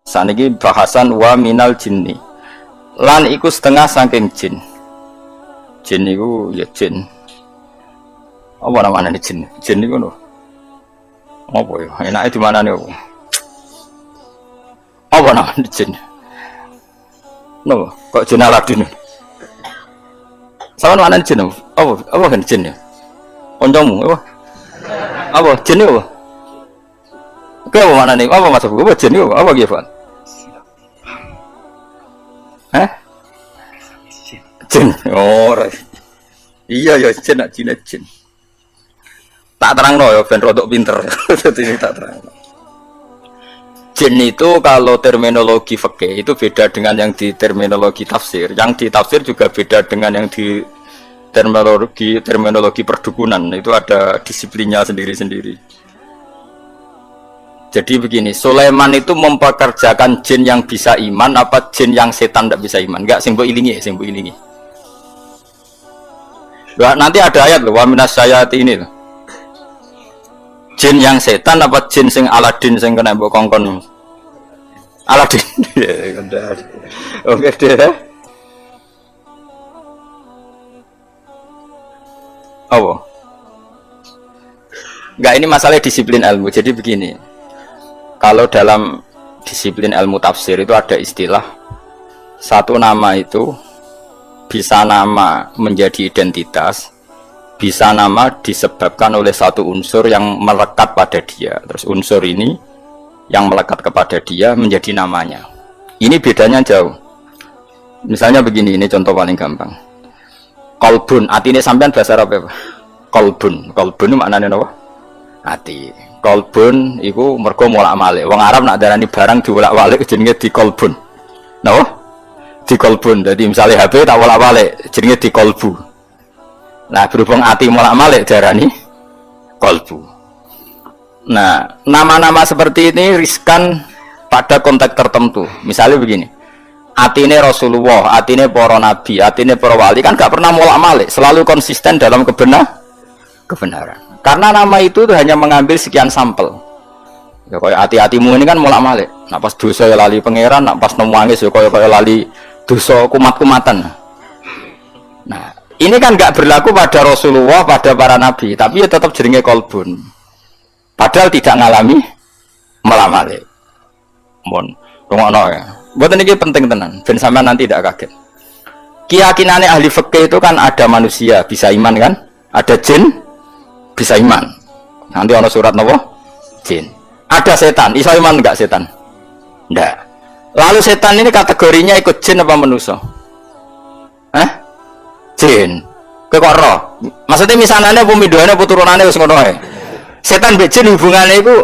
Saniki bahasan wa minal jinni. Lan iku setengah saking jin. Jin iku ya jin. Apa namanya jin? Jin iku lho. Apa ya? Enake di mana niku? Apa namanya jin? No, kok jin Aladin? Sama mana jin? Apa kan jin ya? Kancamu apa? Apa jin itu? Ke mana nih? Apa masuk? Apa jin itu? Apa gitu? Hah? Jin. Oh, iya ya jin, jin. Tak terang no ya, ben rodok pinter. Jadi tak terang. Jin itu kalau terminologi fikih itu beda dengan yang di terminologi tafsir. Yang di tafsir juga beda dengan yang di terminologi perdukunan. Itu ada disiplinnya sendiri-sendiri. Jadi begini, Sulaiman itu mempekerjakan jin yang bisa iman apa jin yang setan tidak bisa iman? Enggak, sing mbok ilingi. Nanti ada ayat loh, wa minas syayatini loh. Jin yang setan apa jin sing Aladin sing kena mbok kongkon? Aladin. Oke deh. Oh. Enggak, ini masalah disiplin ilmu. Jadi begini. Kalau dalam disiplin ilmu tafsir itu ada istilah satu nama itu bisa nama menjadi identitas, bisa nama disebabkan oleh satu unsur yang melekat pada dia. Terus unsur ini yang melekat kepada dia menjadi namanya. Ini bedanya jauh. Misalnya begini, ini contoh paling gampang. Kolbun, atine sampean bahasa Arab apa? Kolbun itu maknanya apa? Hati. Kolbun iku mergo molak-malik. Wong Arab nak darani barang diwolak-walik jenenge dikolbun. Napa? Dikolbun. Jadi misalnya HP tak wolak-walik jenenge dikolbu. Nah, berhubung ati molak-malik darani kolbu. Nah, nama-nama seperti ini riskan pada konteks tertentu. Misalnya begini. Atine Rasulullah, atine para nabi, atine para wali kan gak pernah molak-malik, selalu konsisten dalam kebenaran. Karena nama itu hanya mengambil sekian sampel. Ya kayak hati-hatimu ini kan molak-malik. Nak pas dosa ya lali pangeran, nak pas nangis ya kayak lali dosa kumat-kumatan. Nah, ini kan enggak berlaku pada Rasulullah, pada para nabi, tapi ya tetap jenenge kolbun. Padahal tidak ngalami molak-malik. Mohon rungokno ya. Buat ini penting tenan, ben sampean nanti tidak kaget. Keyakinannya ahli fikih itu kan ada manusia bisa iman kan? Ada jin bisa iman. Nanti ada surat nopo? Jin. Ada setan, iso iman enggak setan? Enggak. Lalu setan ini kategorinya ikut jin apa manusia? Jin. Kowe kok roh? Maksudnya misanane apa midhoane apa turunane wis ngono ae. Setan mbek jin hubungane iku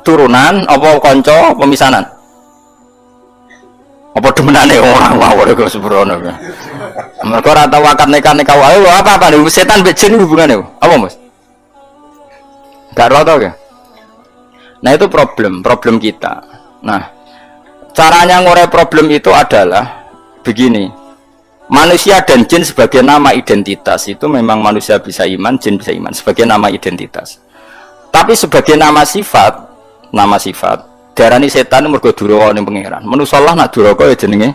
turunan apa kanca apa misanan? Apa demenane orang wae kok sembrono. Mergo ora tau akad nikah wae apa setan mbek jin hubungane apa, Mas? Gak roto ya. Nah itu problem kita. Nah caranya ngorek problem itu adalah begini. Manusia dan jin sebagai nama identitas itu memang manusia bisa iman, jin bisa iman sebagai nama identitas. Tapi sebagai nama sifat darani setan mergo duraka ning pangeran. Manusa Allah nak duraka ya jenenge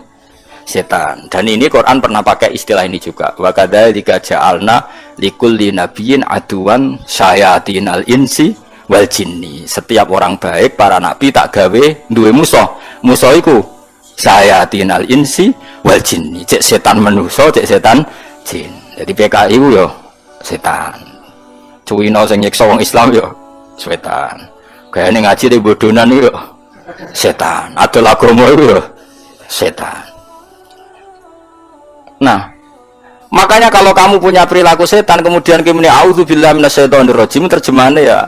setan. Dan ini Quran pernah pakai istilah ini juga. Wa kadzalika ja'alna likulli nabiyyin aduwan syayatinal insi wal jinni. Setiap orang baik para nabi tak gawe duwe musuh. Musuh iku syayatinal insi wal jinni. Cek setan manusa, cek setan jin. Jadi PKI ku yo setan. Cuwino sing nyiksa wong Islam yo setan. Gayane ngaji di bodonan yo setan. Adol agama yo setan. Nah, makanya kalau kamu punya perilaku setan kemudian kamu ini auzubillahi minasyaitonirrajim terjemahannya ya.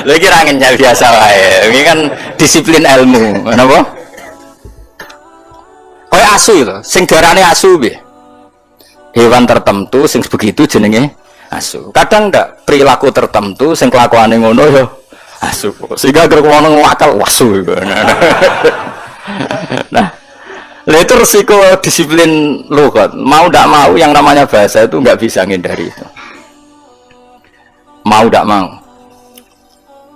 Lha iki ra ngenyal biasa wae. Ini kan disiplin ilmu, napa? Kayak asu lho, sing darane asu piye? Hewan tertentu sing begitu jenenge asu. Kadang ndak perilaku tertentu sing kelakuane ngono ya asu. Sehingga gara ngono ngakal wasu. Nah, itu resiko disiplin lughat. Mau tidak mau yang namanya bahasa itu nggak bisa menghindari itu. Mau tidak mau.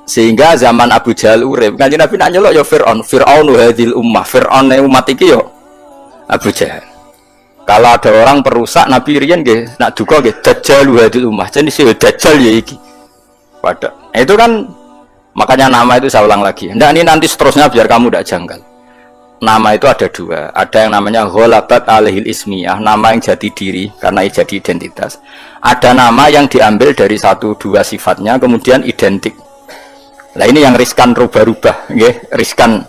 Sehingga zaman Abu Jahal urip, Kanjeng Nabi nak nyeluk ya Fir'aun hadhil ummah, Fir'aun umat iki ya Abu Jahal. Kalau ada orang perusak Nabi riyen nggih nak duka nggih Dajjal hadhil ummah. Jadi si Dajjal ya iki. Pada. Itu kan makanya nama itu saya ulang lagi. Nah, ini nanti seterusnya biar kamu tidak janggal. Nama itu ada dua. Ada yang namanya ghalabat alaihil ismiyah, nama yang jati diri karena jadi identitas. Ada nama yang diambil dari satu dua sifatnya kemudian identik. Nah ini yang riskan rubah-rubah, nggih, riskan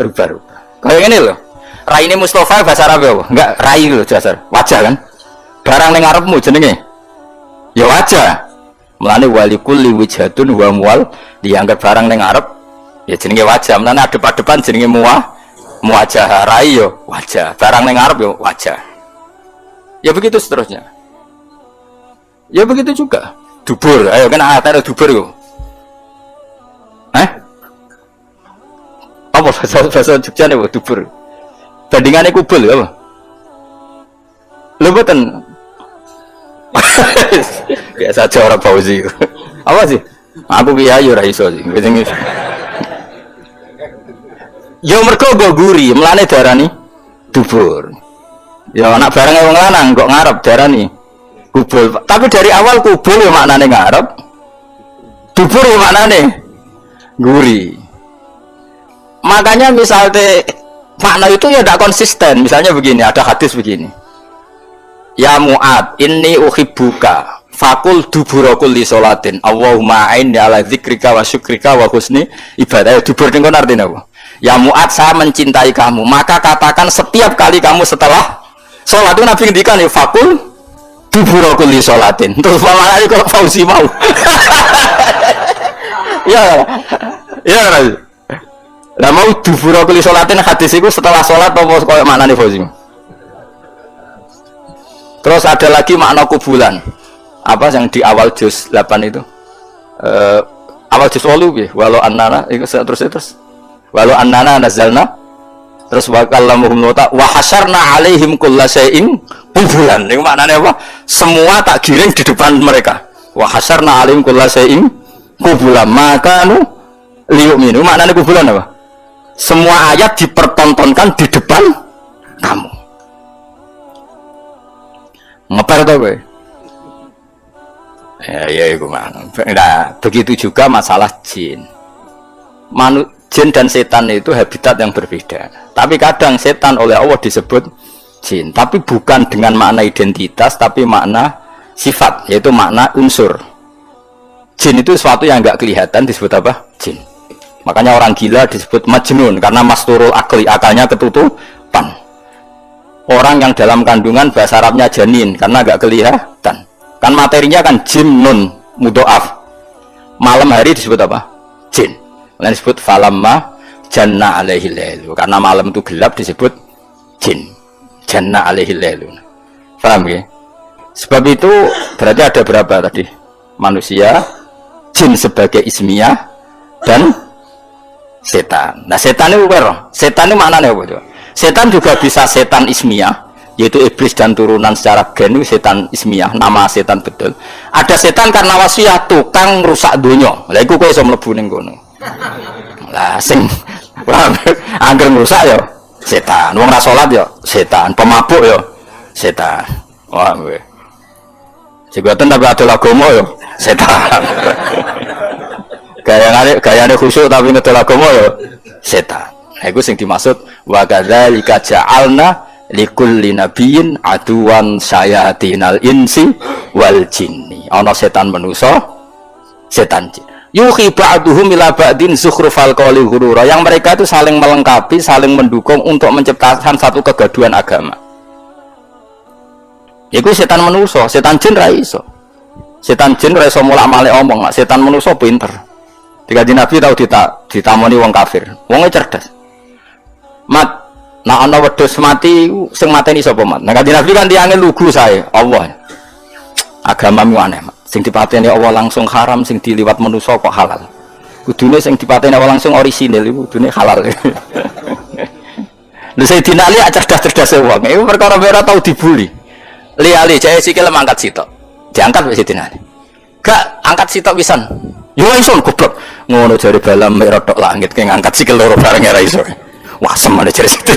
rubah-rubah. Kayak ini loh. Rai ini Mustafa bahasa Arab ya, enggak rai loh dasar. Wajah kan? Barang ning ngarepmu jenenge. Ya wajah. Mulane walikul liwijhatun wa mual dianggap barang ning ngarep ya jenenge wajah. Mulane adep-adepan jenenge muwajah, rai yo wajah. Barang ning ngarep yo wajah. Ya begitu seterusnya. Ya begitu juga. Dubur, ayo kan ada dubur yo. Apa bahasa Jogja nih dubur? Bandingannya kubul apa? Lu betul. Biasa aja orang Fauzi. Apa sih? Aku biayu ra iso sih. Ya mergo go guri, mlane darani dubur. Ya anak bareng wong lanang kok ngarep darani kubul. Tapi dari awal kubul ya maknane ngarep. Dubur ya maknane guri. Makanya misalnya makna itu ya tidak konsisten. Misalnya begini, ada hadis begini. Ya Mu'ad, inni uhibbuka fakul dubura kulli sholatin Allahumma a'inni ala dzikrika wa syukrika wa husni ibadah. Ya dubur niku artinya apa? Ya Mu'ad, saya mencintai kamu, maka katakan setiap kali kamu setelah sholat itu Nabi ngendikan ya fakul dubura kulli sholatin. Terus malah kok Fauzi mau. Ya. Ya. Lah mau dubura kulli sholatin hadis itu setelah sholat apa koyo maknane Fauzi? Terus ada lagi makna kubulan. Apa yang di awal juz 8 itu? Awal juz 8 piye? Walau annana itu terus. Walau annana nazalna terus wa kallamuhum wa hasyarna alaihim kullasyai'in kubulan. Niku maknane apa? Semua tak giring di depan mereka. Wa hasyarna alaihim kullasyai'in kubulan. Maka liyu'minu. Maknane kubulan apa? Semua ayat dipertontonkan di depan kamu. Ngeper tau gue? Ya itu mana? Nah, begitu juga masalah jin. Jin dan setan itu habitat yang berbeda. Tapi kadang setan oleh Allah disebut jin, tapi bukan dengan makna identitas, tapi makna sifat, yaitu makna unsur. Jin itu sesuatu yang enggak kelihatan disebut apa? Jin. Makanya orang gila disebut majnun karena masturul akli, akalnya ketutupan. Orang yang dalam kandungan bahasa Arabnya janin karena agak kelihatan. Kan materinya kan jin nun mudhoaf. Malam hari disebut apa? Jin. Lain disebut falamma janna alaihil lailu. Karena malam itu gelap disebut jin. Janna alaihil lailu. Paham ya? Sebab itu berarti ada berapa tadi? Manusia, jin sebagai ismiyah dan setan. Nah, setan itu apa? Setan itu maknanya apa itu? Setan juga bisa setan ismiyah, yaitu iblis dan turunan secara gen, setan ismiyah, nama setan betul. Ada setan karena wasiat tukang rusak dunia. Lah iku kowe iso mlebu ning kono. Lah sing angger rusak ya setan, wong ra salat ya setan, pemabuk ya setan. Wah kowe. Jegatan tapi ada agama ya setan. Gayane khusyuk tapi ngedol agama ya setan. Nah, itu yang dimaksud wa kadzalika ja'alna likulli nabiyyin aduwan syayatinal insi wal jinni. Ana setan manusa, setan jin. Yuhi ba'duhum ila ba'din zukhrufal qawli ghurura. Yang mereka itu saling melengkapi, saling mendukung untuk menciptakan satu kegaduhan agama. Iku setan manusa, setan jin ra iso. Setan jin ra iso mulak-malik omong, setan manusa pinter. Dikaji Nabi tahu ditamoni wong kafir. Wonge cerdas. Mat, nah ana wedhus mati sing mateni sapa mat? Nah kanjeng Nabi kan tiange lugu sae, Allah. Agamamu aneh, mat. Sing dipateni Allah langsung haram, sing diliwat manusa kok halal. Kudune sing dipateni Allah langsung orisinil iku kudune halal. Lha Sayyidina Ali cerdas-cerdas wong. Iku perkara ora tau dibuli. Li jae sikil angkat sitok. Diangkat wis Sayyidina Ali. Gak angkat sitok pisan. Yo iso goblok. Ngono jare balam merotok langit kayak ngangkat sikil loro bareng ora iso. Wah semane jare situ.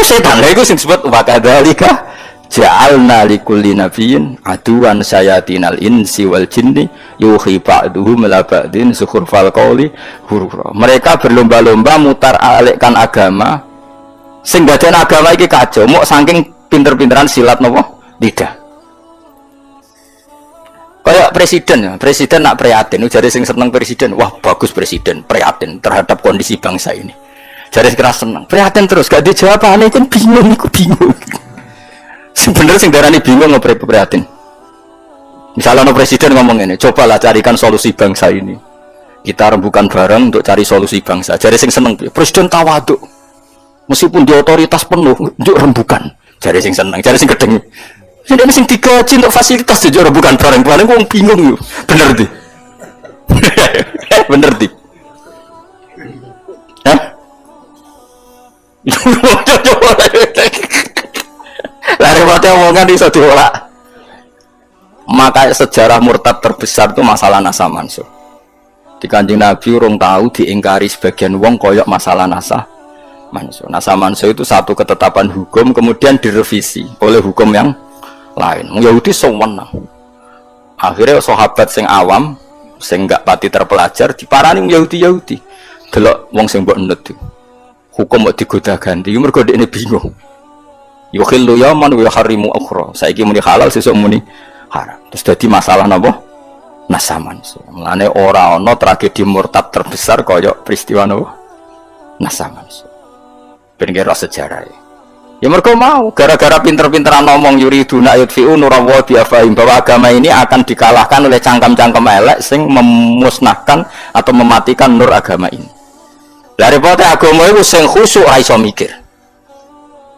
Setan lha iku sing disebut wa kadzalika ja'alna likulli nabiyyin aduwan sayatinal insi wal jinni yuhi ba'duhum ila ba'din sukhrufal qawli ghurura. Mereka berlomba-lomba mutar alikkan agama sing dadekne agama iki kacau mok saking pinter-pinteran silat napa lidah. Kayak presiden nak prihatin, jadi sing seneng presiden, wah bagus presiden, prihatin terhadap kondisi bangsa ini. Jadi keras seneng, prihatin terus, gak dijawab, kan bingung, aku bingung. Sebenarnya sing darani bingung ngobrol prihatin. Misalnya no presiden ngomong ini, cobalah carikan solusi bangsa ini. Kita rembukan bareng untuk cari solusi bangsa. Jadi sing seneng, presiden tawaduk, meskipun di otoritas penuh, untuk rembukan. Jadi sing seneng, jadi sing gedeng. Ini sing digaji untuk fasilitas jujur bukan barang-barang gue bingung yuk. Bener di. Bener di. Hah? Lari mati omongan iso diolah. Maka sejarah murtad terbesar itu masalah nasa mansuh. Di Kanjeng Nabi urung tahu diingkari sebagian wong koyok masalah nasa mansuh. Nasa mansuh itu satu ketetapan hukum kemudian direvisi oleh hukum yang lain. Yahudi sewenang. Akhirnya sahabat sing awam, sing gak pati terpelajar diparani Yahudi. Delok wong sing mbok nut. Hukum mbok digoda ganti, mergo dekne bingung. Yukhillu yawman wa yuharrimu ukhra. Saiki muni halal, sesuk muni haram. Terus dadi masalah napa? Nasaman. Mulane ora ana tragedi murtad terbesar kaya peristiwa napa? Nasaman. Ben kira sejarah. Ya mereka mau, gara-gara pinter-pinteran ngomong yuriduna yudfi'u nurallahi biafahim bahwa agama ini akan dikalahkan oleh cangkem-cangkem elek sing memusnahkan atau mematikan nur agama ini. Daripada agama itu sing khusyuk ra iso mikir.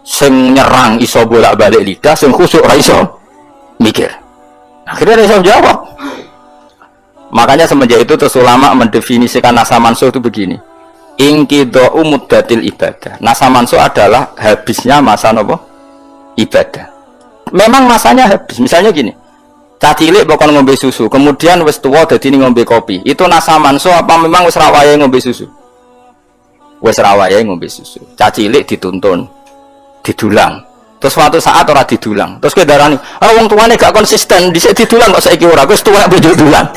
Sing nyerang iso bolak-balik lidah, sing khusyuk ra iso mikir. Akhirnya ra iso jawab. Makanya semenjak itu terus ulama mendefinisikan nasa mansuh itu begini. Inqidha'u muddatil ibadah. Nasa mansuh adalah habisnya masa nopo ibadah. Memang masanya habis. Misalnya gini, cah cilik bakal ngombe susu, kemudian wis tuwa dadi ngombe kopi. Itu nasa mansuh apa memang wis ra wayahe ngombe susu? Wis ra wayahe ngombe susu. Cah cilik dituntun, didulang. Terus suatu saat ora didulang. Terus kowe darani, "Ah wong tuane gak konsisten, dhisik didulang kok saiki ora." Wis tuwa bojo dulang.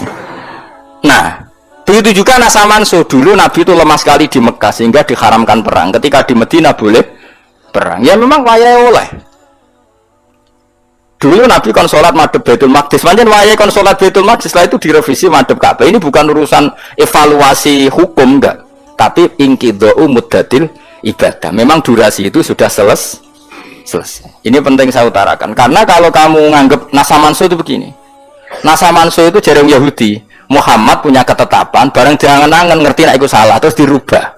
Nah, begitu juga nasa mansuh. Dulu Nabi itu lemah sekali di Mekah sehingga diharamkan perang. Ketika di Madinah boleh perang. Ya memang wayahe oleh. Dulu Nabi kon sholat madhep Baitul Maqdis. Pancen wayahe kon sholat Baitul Maqdis, setelah itu direvisi madhep Ka'bah. Ini bukan urusan evaluasi hukum enggak, tapi inqidha'u muddatil ibadah. Memang durasi itu sudah selesai. Ini penting saya utarakan. Karena kalau kamu nganggap nasa mansuh itu begini. Nasa mansuh itu jarang Yahudi. Muhammad punya ketetapan, bareng jangan-jangan ngerti nek iku salah terus dirubah.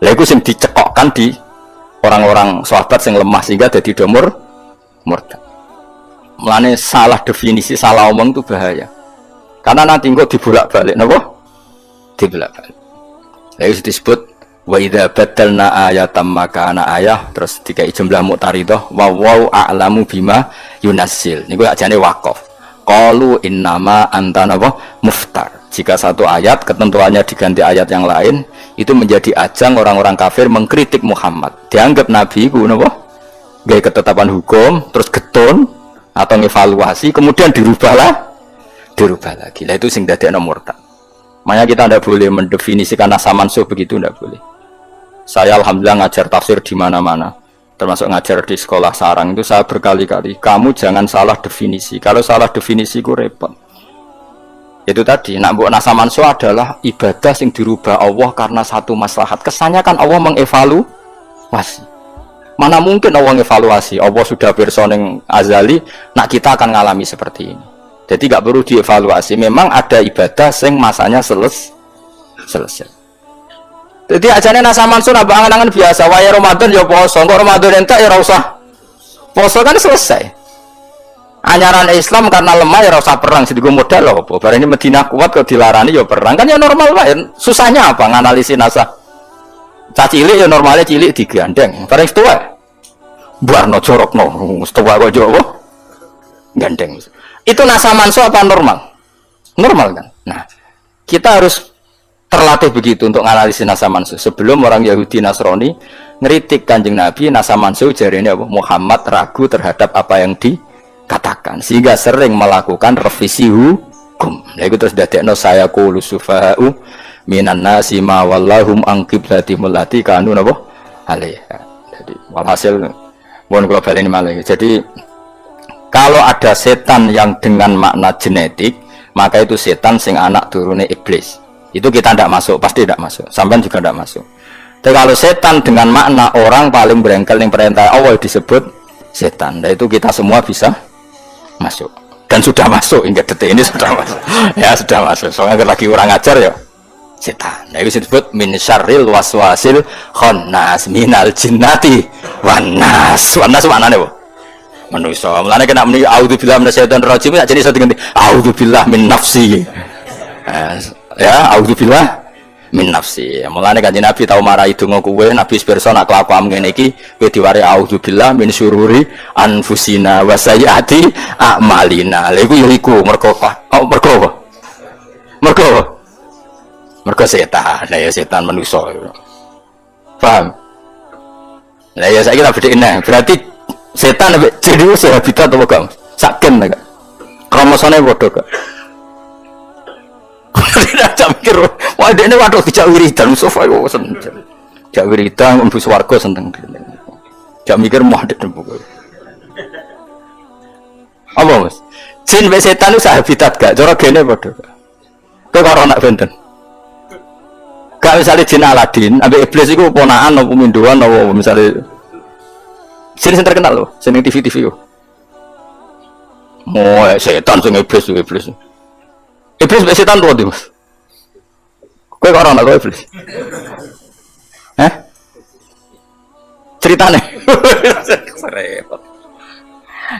Lah iku sing dicekokkan di orang-orang sahabat sing lemah sehingga dadi domur murtad. Mulane salah definisi, salah omong itu bahaya. Karena nanti kok dibolak-balik napa? Dibolak-balik. Lah itu disebut wa idza badalna ayatan makana ayah, terus dikai jumlah muqtaridah wa wa a'lamu bima yunassil. Niku ajane waqaf. Qalu innama anta napa muftar. Jika satu ayat ketentuannya diganti ayat yang lain, itu menjadi ajang orang-orang kafir mengkritik Muhammad. Dianggap nabi ku napa? Gawe ketetapan hukum terus getun atau ngevaluasi kemudian dirubah lagi. Lah itu sing dadekno murtad. Makanya kita tidak boleh mendefinisikan nasa mansuh begitu, tidak boleh. Saya alhamdulillah ngajar tafsir di mana-mana. Termasuk ngajar di sekolah sarang itu saya berkali-kali, kamu jangan salah definisi. Kalau salah definisi itu repot. Itu tadi, nak mbok nasa mansuh adalah ibadah yang dirubah Allah karena satu maslahat. Kesannya kan Allah mengevaluasi. Mana mungkin Allah mengevaluasi? Allah sudah bersoneng azali, nak kita akan ngalami seperti ini. Jadi gak perlu dievaluasi. Memang ada ibadah yang masanya selesai. Jadi ajane nasa mansuh apa angan-angan biasa. Wae Ramadan ya poso, kok Ramadan entek ya ora usah poso kan selesai. Anyaran Islam karena lemah ya ora usah perang, sedigo modal lho apa. Bareng Madinah kuat kok dilarani ya perang. Kan ya normal wae. Susahnya apa nganalisis nasa? Cah cilik ya normalnya cilik digandeng. Bareng tuwa buarno jorokno, tuwa kok jowo gandeng. Itu nasa mansuh apa normal? Normal kan? Nah, kita harus terlatih begitu untuk menganalisis nasa mansuh. Sebelum orang Yahudi Nasrani ngeritik Kanjeng Nabi, nasa mansuh jarene apa? Muhammad ragu terhadap apa yang dikatakan, sehingga sering melakukan revisi hukum. Nah, itu terus dadekno saya qulu sufa'u minan nasi ma wallahum an qiblatimul lati kanu napa alaiha. Jadi walhasil mohon kula baleni malih. Jadi kalau ada setan yang dengan makna genetik, maka itu setan sing anak turune iblis. Itu kita tidak masuk, pasti tidak masuk. Sampai juga tidak masuk. Tapi kalau setan dengan makna orang paling berengkel yang perintah Allah disebut setan. Dan itu kita semua bisa masuk. Dan sudah masuk hingga detik ini sudah masuk. Ya sudah masuk. Soalnya lagi orang ajar ya setan. Nah, itu disebut min syarril waswasil khannas minal jinnati wan nas. Wan nas maknane apa? Manusia. Mulane kena muni auzubillahi minasyaitonir rajim ya jenis ganti auzubillahi min nafsi. Ya auzubillah min nafsi. Mulane Kanjeng Nabi tau marahi donga kuwe Nabi pirsa nak kelakuan ngene iki kowe diwari auzubillah min syururi anfusina wa sayyiati a'malina. Lha iku ya iku mergo apa? Mergo setan. Lah ya setan manusa. Paham? Lah ya saiki tak bedhekne. Berarti setan nek jadi habitat apa gak? Saken ta gak? Kromosone padha gak? Tidak mikir, wah ini waduh dijak wiridan, sofa itu seneng. Jak wiridan, mlebu swarga seneng. Jak mikir mau ada pokoknya. Apa mas? Jin be setan itu habitat gak? Cara gene padha. Kowe karo anak benten. Gak misalnya jin Aladin, ambek iblis itu ponakan apa minduan apa misalnya. Jin sing terkenal lho, sing TV-TV yo. Oh, setan sing iblis. Iblis mbek setan tuh, Mas. Kowe kok ora ana kowe iblis? Ceritane. Repot.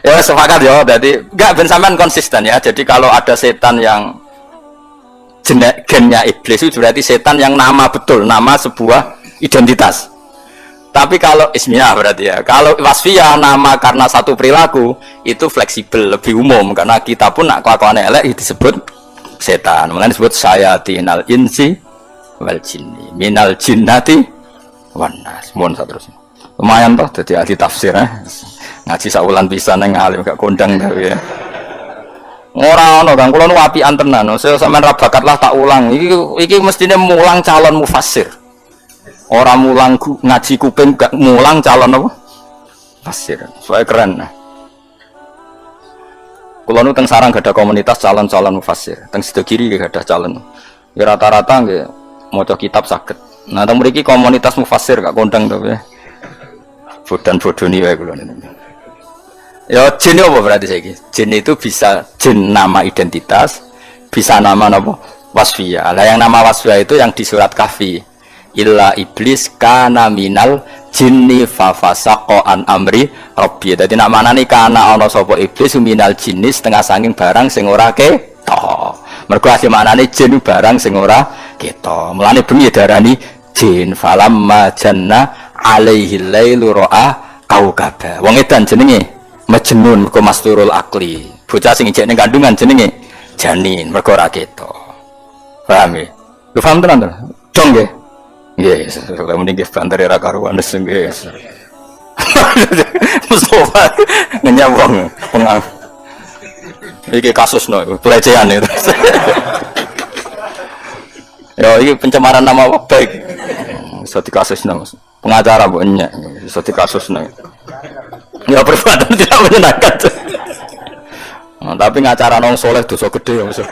Ya sepakat ya, berarti enggak ben sampean konsisten ya. Jadi kalau ada setan yang gennya iblis itu berarti setan yang nama betul, nama sebuah identitas. Tapi kalau ismiyah berarti ya. Kalau wasfiyah nama karena satu perilaku itu fleksibel, lebih umum karena kita pun nak kelakuan elek disebut setan. Mulane disebut sayatinal insi wal jinni minal jinnati wan nas. Mun saterusnya. Lumayan toh dadi ahli tafsir ngaji saulan pisan nang alim gak kondang tapi ya. Ora ono Kang, kula nu apian tenan. Saya sampean ra bakat lah tak ulang. Iki mestine mulang calon mufassir. Ora mulang ngaji kuping gak mulang calon apa? Mufassir. Soalnya keren. Kula nu teng sarang gak ada komunitas calon-calon mufassir. Teng sedo kiri gak ada calon. Ya rata-rata nggih maca kitab saged. Nah, teng mriki komunitas mufassir gak kondang to ya. Bodan-bodoni wae kula niku. Ya jin apa berarti saiki? Jin itu bisa jin nama identitas, bisa nama apa? Wasfiyah. Lah yang nama wasfiyah itu yang di surat Kahfi. Illa iblis kana minal jinni fa fasaqa an amri rabbi. Dadi nak manane kana ana sapa iblis minal jinni setengah saking barang sing ora ketok. Mergo asli maknane jin barang sing ora ketok. Mulane bengi darani jin falamma janna alaihi lailu ra'a kaukaba. Wong edan jenenge Majnun mergo masturul akli. Bocah sing ijek ning kandungan jenenge janin mergo ora ketok. Paham ya? Lu paham tenan to? Dong nggih. Nggih, kamu nggih banter ra karuan nggih. Mustofa nyawang pengang. Iki kasusno pelecehan itu. Ya iki pencemaran nama baik. Iso dikasusno Mas. Pengacara mbok nyek iso dikasusno. Ya perbuatan tidak menyenangkan. Nah, tapi ngacara nong soleh dosa gede ya Mas.